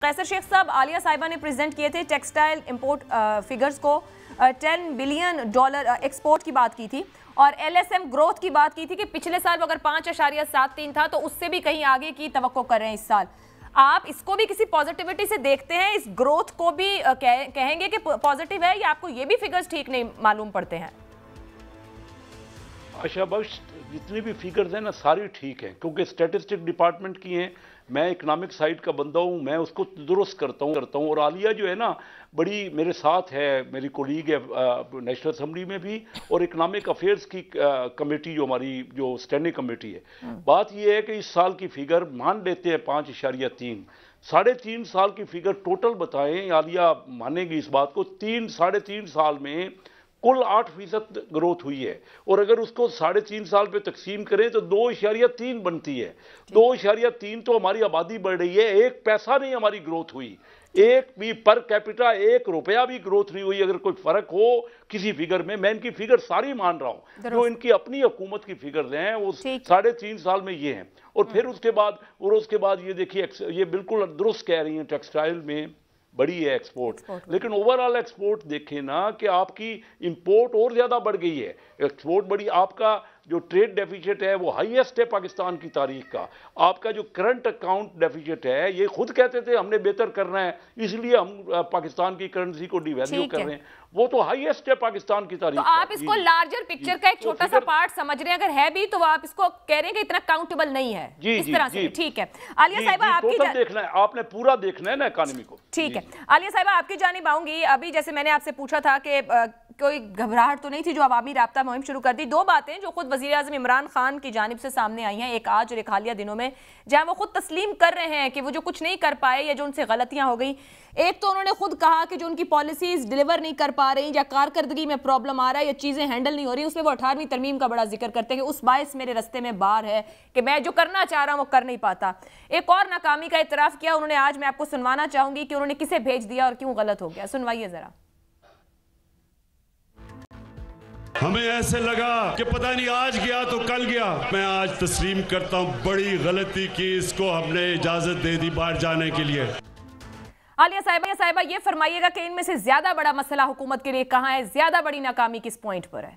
قیصر شیخ صاحب، عالیہ صاحبہ نے پریزنٹ کیے تھے ٹیکسٹائل امپورٹ فیگرز کو، $10 بلین ایکسپورٹ کی بات کی تھی اور ایل ایس ایم گروتھ کی بات کی تھی کہ پچھلے سال اگر 5.73 تھا تو اس سے بھی کہیں آگے کی توقع کر رہے ہیں اس سال۔ آپ اس کو بھی کسی پازیٹیوٹی سے دیکھتے ہیں، اس گروتھ کو بھی کہیں گے کہ پازیٹیو ہے، یا آپ کو یہ بھی فیگرز ٹھیک نہیں معلوم پڑتے ہیں؟ آشا بخش، جتنی بھی فیگرز ہیں نا ساری ٹھیک ہیں، کیونکہ اسٹیٹسٹک ڈپارٹمنٹ کی ہیں، میں اکنامک سائٹ کا بندہ ہوں، میں اس کو درست کرتا ہوں اور عالیہ جو ہے نا بڑی میرے ساتھ ہے، میری کولیگ ہے نیشنل اسمبلی میں بھی، اور اکنامک افیئرز کی کمیٹی جو ہماری جو اسٹینڈنگ کمیٹی ہے۔ بات یہ ہے کہ اس سال کی فیگر مان لیتے ہیں 5.3، 3.5 سال کی فیگر ٹوٹل بتائیں، عالیہ مانے گی اس بات کو، 3.5 سال میں کل 8% گروتھ ہوئی ہے، اور اگر اس کو 3.5 سال پہ تقسیم کریں تو 2.3 بنتی ہے۔ 2.3 تو ہماری آبادی بڑھ رہی ہے، 1 پیسہ نہیں ہماری گروتھ ہوئی، ایک بھی پر کیپٹا 1 روپیہ بھی گروتھ نہیں ہوئی۔ اگر کوئی فرق ہو کسی فیگر میں ان کی فیگر ساری مان رہا ہوں، جو ان کی اپنی حکومت کی فیگرز ہیں وہ 3.5 سال میں یہ ہیں۔ اور پھر اس کے بعد یہ دیکھیے، یہ بالکل درست کہہ رہی ہیں، ٹیکسٹائل میں بڑی ہے ایکسپورٹ، لیکن اوورآل ایکسپورٹ دیکھیں نا کہ آپ کی امپورٹ اور زیادہ بڑھ گئی ہے۔ ایکسپورٹ بڑی، آپ کا جو ٹریڈ ڈیفیسٹ ہے وہ ہائیسٹ ہے پاکستان کی تاریخ کا۔ آپ کا جو کرنٹ اکاؤنٹ ڈیفیسٹ ہے، یہ خود کہتے تھے ہم نے بہتر کرنا ہے، اس لیے ہم پاکستان کی کرنسی کو ڈی ویلیو کر رہے ہیں، وہ تو ہائیسٹ ہے پاکستان کی تاریخ کا۔ تو آپ اس کو لارجر پکچر کا ایک چھوٹا سا پارٹ سمجھ رہے ہیں، اگر ہے بھی تو آپ اس کو کہہ رہے ہیں کہ اتنا کاؤنٹیبل نہیں ہے، اس طرح سے۔ ٹھیک ہے عالیہ صاحبہ، آپ کی دیکھنا ہے، آپ نے پورا دیکھنا ہے نا اکانومی کو۔ ٹھیک ہے عالیہ صاحبہ، آپ کی جانب آؤں گی۔ ابھی جیسے میں نے آپ سے پوچھا تھا کہ کوئی گھبراہٹ تو نہیں تھی جو عوامی رابطہ مہم شروع کر دی، 2 باتیں جو خود وزیر اعظم عمران خان کی جانب سے سامنے آئی ہیں، ایک آج اور ایک حالیہ دنوں میں، جہاں وہ خود تسلیم کر رہے ہیں کہ وہ جو کچھ نہیں کر پائے یا جو ان سے غلطیاں ہو گئی، ایک تو انہوں نے خود کہا کہ جو ان کی پالیسیز ڈیلیور نہیں کر پا رہی یا کارکردگی میں پرابلم آ رہا ہے یا چیزیں ہینڈل نہیں ہو رہی، اس میں وہ 18ویں ترمیم کا بڑا ذکر کرتے ہیں کہ اس باعث میرے رستے میں بار ہے کہ میں جو کرنا چاہ رہا ہوں وہ کر نہیں پاتا۔ ایک اور ناکامی کا اعتراف کیا انہوں نے آج، میں آپ کو سنوانا چاہوں گی کہ انہوں نے کسے بھیج دیا اور کیوں غلط ہو گیا، سنوائیے ذرا۔ ہمیں ایسے لگا کہ پتہ نہیں آج گیا تو کل گیا۔ میں آج تسلیم کرتا ہوں بڑی غلطی کی، اس کو ہم نے اجازت دے دی باہر جانے کے لیے۔ عالیہ صاحبہ یہ فرمائیے گا کہ ان میں سے زیادہ بڑا مسئلہ حکومت کے لیے کہاں ہے، زیادہ بڑی ناکامی کس پوائنٹ پر ہے؟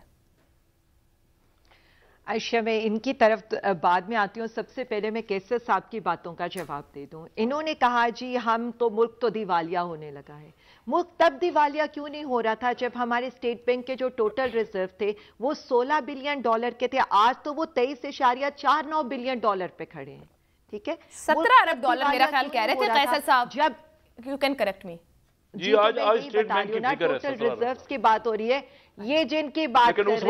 عائشہ، میں ان کی طرف بعد میں آتی ہوں، سب سے پہلے میں قیصر صاحب کی باتوں کا جواب دے دوں۔ انہوں نے کہا جی ملک تو دیوالیہ ہونے لگا ہے۔ ملک تب دیوالیہ کیوں نہیں ہو رہا تھا جب ہمارے اسٹیٹ بینک کے جو ٹوٹل ریزرو تھے وہ $16 بلین کے تھے، آج تو وہ $23.49 بلین پہ کھڑے ہیں۔ ٹھیک ہے، $17 ارب میرا خیال کہہ رہے تھے قیصر صاحب، جب یو کین کریکٹ می۔ جی آج اسٹیٹ بینک کی فکر ہے، ٹوٹل ریزروز کی بات ہو رہی ہے، یہ جن کی بات کر رہے ہیں اس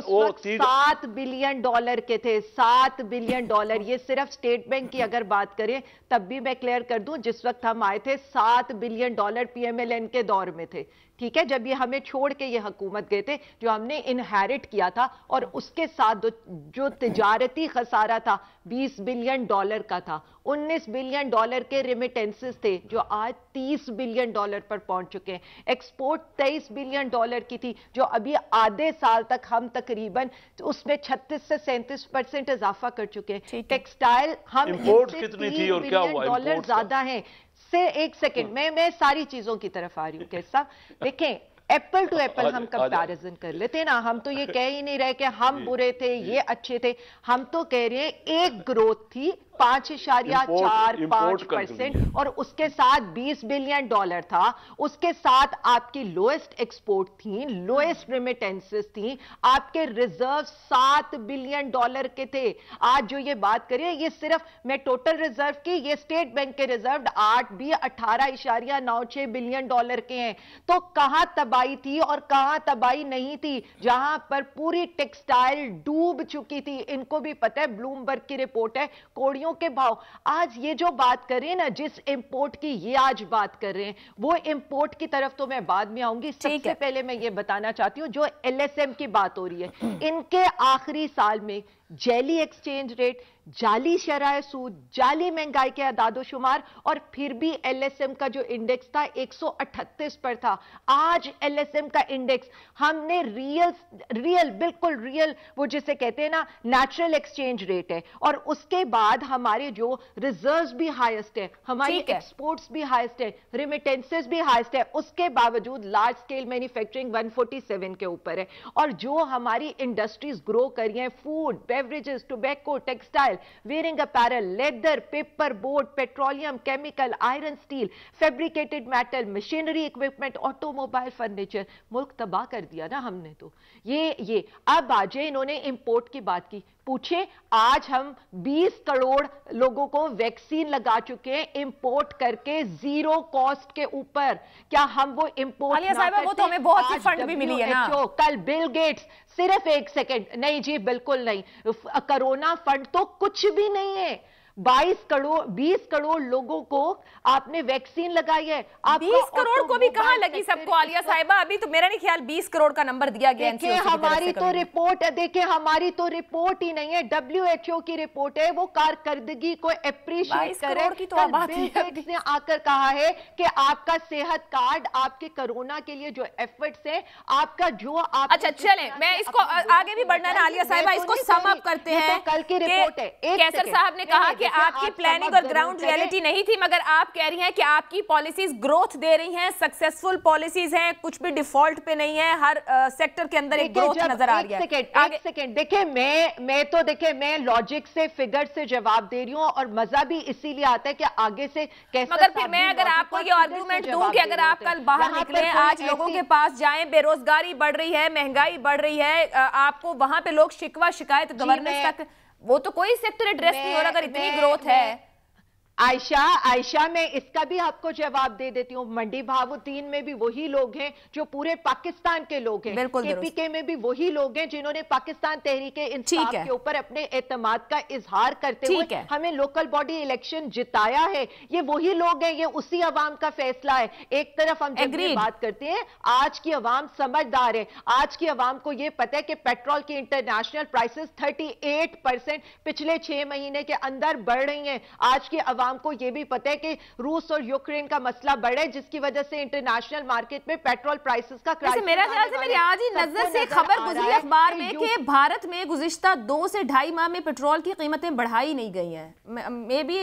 وقت $7 بلین کے تھے، $7 بلین۔ یہ صرف اسٹیٹ بینک کی اگر بات کریں تب بھی میں کلیئر کر دوں، جس وقت ہم آئے تھے $7 billion P M L N کے دور میں تھے۔ ٹھیک ہے، جب یہ ہمیں چھوڑ کے یہ حکومت گئے تھے جو ہم نے انہیرٹ کیا تھا، اور اس کے ساتھ جو تجارتی خسارہ تھا $20 بلین کا تھا، $19 بلین کے ریمیٹنسز تھے جو آج $30 بلین پر پہنچ چکے ہیں۔ ایکسپورٹ $23 بلین کی تھی جو ابھی آدھے سال تک ہم تقریباً اس میں 36 سے 37% اضافہ کر چکے ہیں۔ ٹیکسٹائل ہم $3 بلین زیادہ ہیں سے۔ ایک سیکنڈ، میں ساری چیزوں کی طرف آ رہی ہوں کہ صاحب دیکھیں، ایپل ٹو ایپل ہم کمپیریزن کر لیتے نا، ہم تو یہ کہہ ہی نہیں رہے کہ ہم برے تھے یہ اچھے تھے، ہم تو کہہ رہے ہیں ایک گروتھ تھی 5.45%، اور اس کے ساتھ $20 بلین تھا، اس کے ساتھ آپ کی لوئسٹ ایکسپورٹ تھیں، لوئسٹ ریمیٹنسز تھیں، آپ کے ریزرو $7 بلین کے تھے۔ آج جو یہ بات کریں یہ صرف میں ٹوٹل ریزرو کی، یہ اسٹیٹ بینک کے ریزرو 18.96 بلین کے ہیں۔ تو کہاں تباہی تھی اور کہاں تباہی نہیں تھی؟ جہاں پر پوری ٹیکسٹائل ڈوب چکی تھی، ان کو بھی پتہ ہے، بلومبرگ کی رپورٹ ہے، کوڑیوں کے بھاؤ۔ آج یہ جو بات کر رہے ہیں نا، جس امپورٹ کی یہ آج بات کر رہے ہیں، وہ امپورٹ کی طرف تو میں بعد میں آؤں گی۔ سب سے پہلے میں یہ بتانا چاہتی ہوں جو ایل ایس ایم کی بات ہو رہی ہے، ان کے آخری سال میں जाली एक्सचेंज रेट, जाली शरह सूद, जाली महंगाई के अदादो शुमार, और फिर भी एलएसएम का जो इंडेक्स था 138 पर था। आज एलएसएम का इंडेक्स हमने रियल बिल्कुल रियल वो जिसे कहते हैं ना नेचुरल एक्सचेंज रेट है, और उसके बाद हमारे जो रिजर्व्स भी हाईएस्ट है, हमारी एक्सपोर्ट्स भी हाईएस्ट है, रिमिटेंसेस भी हाईएस्ट है, उसके बावजूद लार्ज स्केल मैन्युफैक्चरिंग 147 के ऊपर है। और जो हमारी इंडस्ट्रीज ग्रो कर रही हैं, food, beverages, tobacco, textile, wearing apparel, leather, paper board, petroleum, chemical, iron, steel, fabricated metal, machinery, equipment, automobile, furniture, मुल्क तबाह कर दिया ना हमने। तो ये अब आज इन्होंने इंपोर्ट की बात की। पूछे, आज हम 20 करोड़ लोगों को वैक्सीन लगा चुके हैं इंपोर्ट करके जीरो कॉस्ट के ऊपर। क्या हम वो इंपोर्ट ना करते? वो तो हमें बहुत सी फंड भी मिली है ना। कल बिल गेट्स, सिर्फ एक सेकंड, नहीं जी बिल्कुल नहीं, कोरोना फंड तो कुछ भी नहीं है। 20 करोड़ लोगों को आपने वैक्सीन लगाई है। 20 करोड़ को भी कहां लगी सबको आलिया साहिबा? अभी तो मेरा नहीं ख्याल 20 करोड़ का नंबर दिया गया। देखिए हमारी तो रिपोर्ट है, देखिए हमारी तो रिपोर्ट ही नहीं है, WHO की रिपोर्ट है, वो कारकर्दगी को एप्रिशिएट करे। तो बिल गेट्स ने आकर कहा है कि आपका सेहत कार्ड, आपके कोरोना के लिए जो एफर्ट्स है, आपका जो आप। अच्छा चलें, मैं इसको आगे भी बढ़ना है आलिया साहिबा, इसको सम अप करते हैं। कल की रिपोर्ट है। कैसर साहब ने कहा कि आपकी प्लानिंग और ग्राउंड रियलिटी नहीं थी, मगर आप कह रही हैं कि आपकी पॉलिसीज ग्रोथ दे रही हैं, सक्सेसफुल पॉलिसीज हैं, कुछ भी डिफॉल्ट पे नहीं है, हर सेक्टर के अंदर एक ग्रोथ नजर आ रही है। एक सेकंड, देखिए मैं लॉजिक से, फिगर से जवाब दे रही हूं, और मजा भी इसीलिए आता है कि आगे से कैसे। मगर फिर मैं अगर आपको ये आर्गुमेंट दूं कि अगर आप कल बाहर निकले, आज लोगों के पास जाएं, बेरोजगारी बढ़ रही है, महंगाई बढ़ रही है, आपको वहां पे लोग शिकवा शिकायत गवर्नेंस तक, वो तो कोई सेक्टर एड्रेस नहीं हो रहा अगर इतनी ग्रोथ है। आयशा मैं इसका भी आपको जवाब दे देती हूँ। मंडी भावुद्दीन में भी वही लोग हैं जो पूरे पाकिस्तान के लोग हैं, केपीके में भी वही लोग हैं जिन्होंने पाकिस्तान तहरीके इंसाफ के ऊपर अपने एतमाद का इजहार करते हुए हमें लोकल बॉडी इलेक्शन जिताया है। ये वही लोग हैं, ये उसी अवाम का फैसला है। एक तरफ हम जब बात करते हैं, आज की अवाम समझदार है, आज की अवाम को ये पता है कि पेट्रोल की इंटरनेशनल प्राइसेस 38% पिछले 6 महीने के अंदर बढ़ रही हैं। आज की को यह भी पता है कि रूस और यूक्रेन का मसला बढ़ा है, जिसकी वजह से इंटरनेशनल मार्केट में पेट्रोल प्राइसेस का क्राइसिस। मेरा ख्याल से मेरी आज ही नजर से खबर गुजरी अखबार में कि भारत में गुज़िश्ता 2 से 2.5 माह में पेट्रोल की कीमतें बढ़ाई नहीं गई हैं। मे बी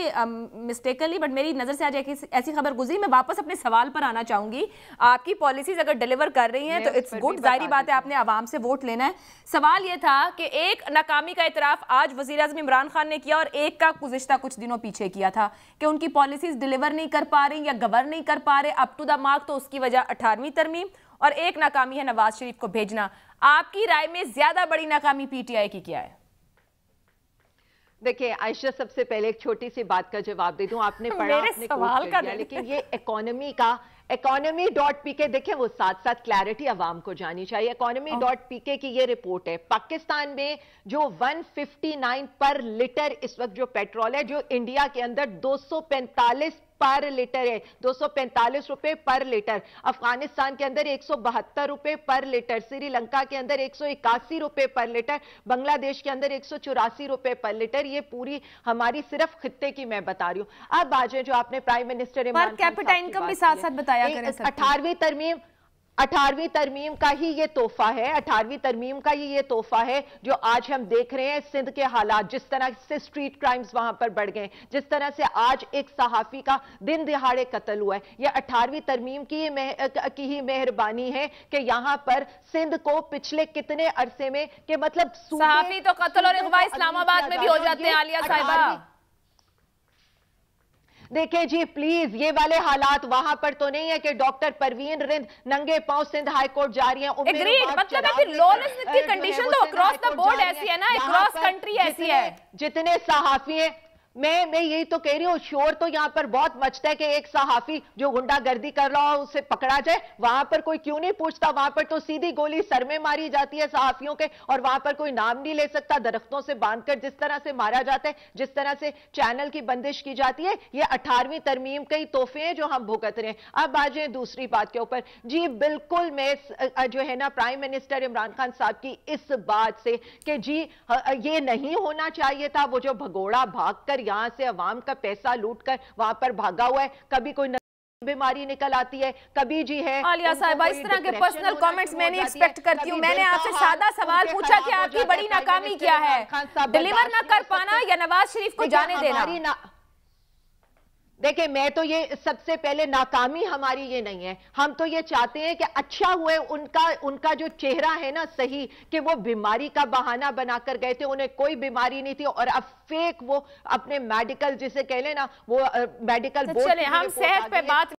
मिस्टेकनली, बट मेरी नजर से आज ऐसी खबर गुजरी। मैं वापस अपने सवाल पर आना चाहूंगी। आपकी पॉलिसीज अगर डिलीवर कर रही हैं तो इट्स गुड, जाहिर बात है आपने आवाम से वोट लेना है। सवाल यह था कि एक नाकामी का इतराफ आज वजीर आज़म इमरान खान ने किया और एक का गुज़िश्ता कुछ दिनों पीछे किया था कि उनकी पॉलिसीज डिलीवर नहीं कर पा रही या गवर्न नहीं कर पा रहे अप टू द मार्क। तो उसकी वजह 18वीं तरमीम और एक नाकामी है नवाज शरीफ को भेजना। आपकी राय में ज्यादा बड़ी नाकामी पीटीआई की क्या है? देखिए आयशा, सबसे पहले एक छोटी सी बात का जवाब दे दूं। आपने पढ़ा, आपने कोट कर दिया, लेकिन ये economy.pk देखें, वो साथ साथ क्लैरिटी अवाम को जानी चाहिए। economy.pk की ये रिपोर्ट है, पाकिस्तान में जो 159 पर लीटर इस वक्त जो पेट्रोल है, जो इंडिया के अंदर 245 पर लीटर है, 245 रुपए पर लीटर। अफगानिस्तान के अंदर 172 रुपए पर लीटर, श्रीलंका के अंदर 181 रुपए पर लीटर, बांग्लादेश के अंदर 184 रुपए पर लीटर। ये पूरी हमारी सिर्फ खित्ते की मैं बता रही हूं। अब आज जो आपने prime minister per capita income भी साथ साथ बताया करें। 18वीं तरमीम का ही ये तोहफा है, 18वीं तरमीम का ही ये तोहफा है जो आज हम देख रहे हैं। सिंध के हालात, जिस तरह से स्ट्रीट क्राइम्स वहां पर बढ़ गए, जिस तरह से आज एक सहाफी का दिन दिहाड़े कत्ल हुआ है, ये 18वीं तरमीम की ही मेहरबानी है कि यहां पर सिंध को पिछले कितने अरसे में, कि मतलब सहाफी तो कत्ल और अगवा इस्लामाबाद में भी हो जाते हैं आलिया साहिबा। देखिए जी प्लीज, ये वाले हालात वहां पर तो नहीं है कि डॉक्टर परवीन रिंद नंगे पांव सिंध हाई कोर्ट जा रही है। मतलब है कि लॉलेसनेस की कंडीशन तो अक्रॉस द बोर्ड ऐसी है ना, अक्रॉस कंट्री ऐसी है। जितने सहाफी हैं, मैं यही तो कह रही हूँ, शोर तो यहाँ पर बहुत मचता है कि एक सहाफी जो गुंडागर्दी कर रहा हो उसे पकड़ा जाए, वहां पर कोई क्यों नहीं पूछता? वहां पर तो सीधी गोली सर में मारी जाती है सहाफियों के, और वहां पर कोई नाम नहीं ले सकता। दरख्तों से बांधकर जिस तरह से मारा जाता है, जिस तरह से चैनल की बंदिश की जाती है, ये 18वीं तरमीम के ही तोहफे हैं जो हम भुगत रहे हैं। अब आ जाए दूसरी बात के ऊपर। जी बिल्कुल, मैं जो है ना प्राइम मिनिस्टर इमरान खान साहब की इस बात से कि जी ये नहीं होना चाहिए था, वो जो भगोड़ा भागकर यहां से अवाम का पैसा लूटकर वहां पर भागा हुआ है, कभी कोई बीमारी निकल आती है, कभी जी है। आलिया साहिबा, इस तरह के पर्सनल कमेंट्स मैं नहीं एक्सपेक्ट करती हूँ। मैंने आपसे सादा सवाल पूछा कि आपकी बड़ी नाकामी क्या है, डिलीवर ना कर पाना या नवाज शरीफ को जाने देना? देखिए, मैं तो ये सबसे पहले नाकामी हमारी ये नहीं है, हम तो ये चाहते हैं कि अच्छा हुए उनका जो चेहरा है ना सही, कि वो बीमारी का बहाना बनाकर गए थे, उन्हें कोई बीमारी नहीं थी, और अब फेक वो अपने मेडिकल जिसे कह लेना वो मेडिकल बोर्ड। चले हम सेहत पे बात